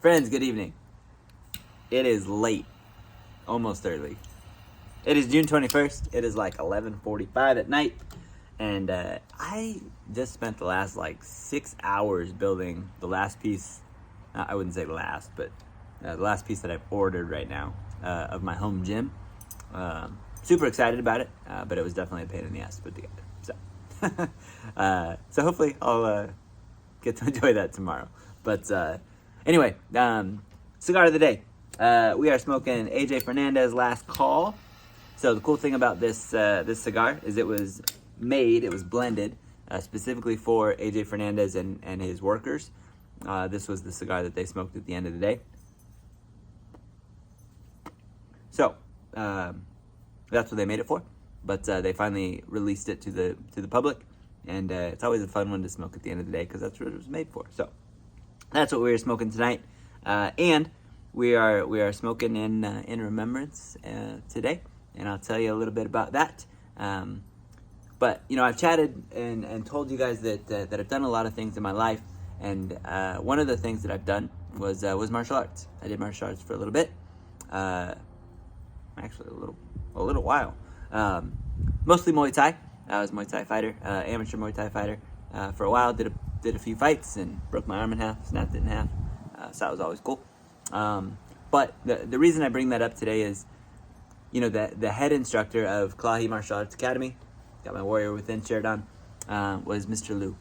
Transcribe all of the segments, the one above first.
Friends, good evening. It is late, almost early. It is June 21st. It is like 11:45 at night. And I just spent the last 6 hours building the last piece. I wouldn't say last, but the last piece that I've ordered right now of my home gym. Super excited about it, but it was definitely a pain in the ass to put together. So hopefully I'll get to enjoy that tomorrow. But anyway, cigar of the day. We are smoking AJ Fernandez Last Call. So the cool thing about this cigar is it was blended specifically for AJ Fernandez and his workers. This was the cigar that they smoked at the end of the day. So that's what they made it for. But they finally released it to the public, and it's always a fun one to smoke at the end of the day because that's what it was made for. So that's what we are smoking tonight, and we are smoking in remembrance today, and I'll tell you a little bit about that. But I've chatted and told you guys that I've done a lot of things in my life, and one of the things that I've done was martial arts. I did martial arts for a little bit, actually a little while. Mostly Muay Thai. I was a Muay Thai fighter, amateur Muay Thai fighter for a while. Did a few fights and broke my arm in half, snapped it in half. So that was always cool. But the reason I bring that up today is, the head instructor of Kalahi Martial Arts Academy, got my Warrior Within shirt on, was Mr. Liu.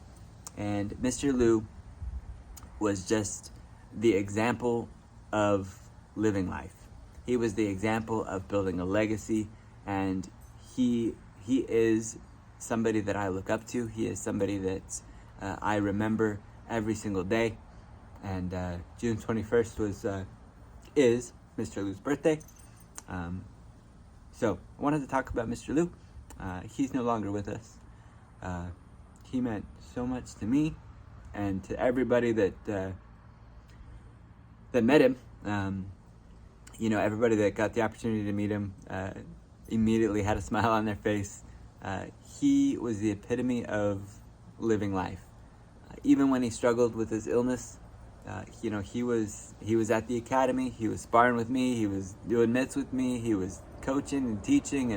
And Mr. Liu was just the example of living life. He was the example of building a legacy, and he is somebody that I look up to. He is somebody that I remember every single day. And June 21st is Mr. Liu's birthday. So I wanted to talk about Mr. Liu. He's no longer with us. He meant so much to me and to everybody that met him. Everybody that got the opportunity to meet him immediately had a smile on their face. He was the epitome of living life. Even when he struggled with his illness, he was at the academy. He was sparring with me. He was doing mitts with me. He was coaching and teaching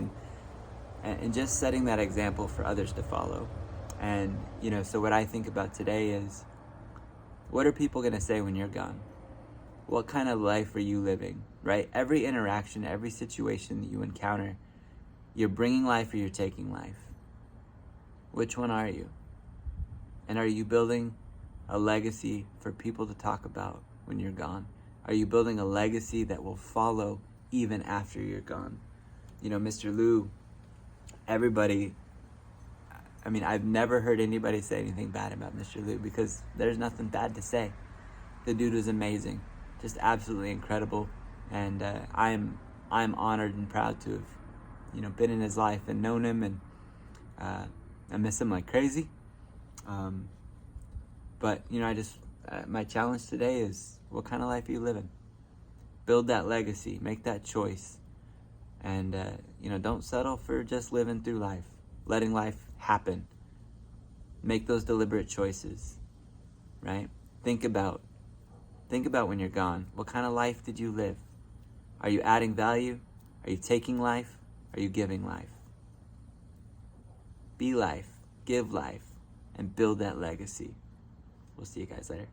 and just setting that example for others to follow. And so what I think about today is, what are people going to say when you're gone? What kind of life are you living, right? Every interaction, every situation that you encounter, you're bringing life or you're taking life. Which one are you? And are you building a legacy for people to talk about when you're gone? Are you building a legacy that will follow even after you're gone? Mr. Liu, everybody, I've never heard anybody say anything bad about Mr. Liu because there's nothing bad to say. The dude was amazing. Just absolutely incredible, and I'm honored and proud to have, been in his life and known him, and I miss him like crazy. But my challenge today is, what kind of life are you living? Build that legacy, make that choice, and don't settle for just living through life, letting life happen. Make those deliberate choices, right? Think about when you're gone. What kind of life did you live? Are you adding value? Are you taking life? Are you giving life? Be life, give life, and build that legacy. We'll see you guys later.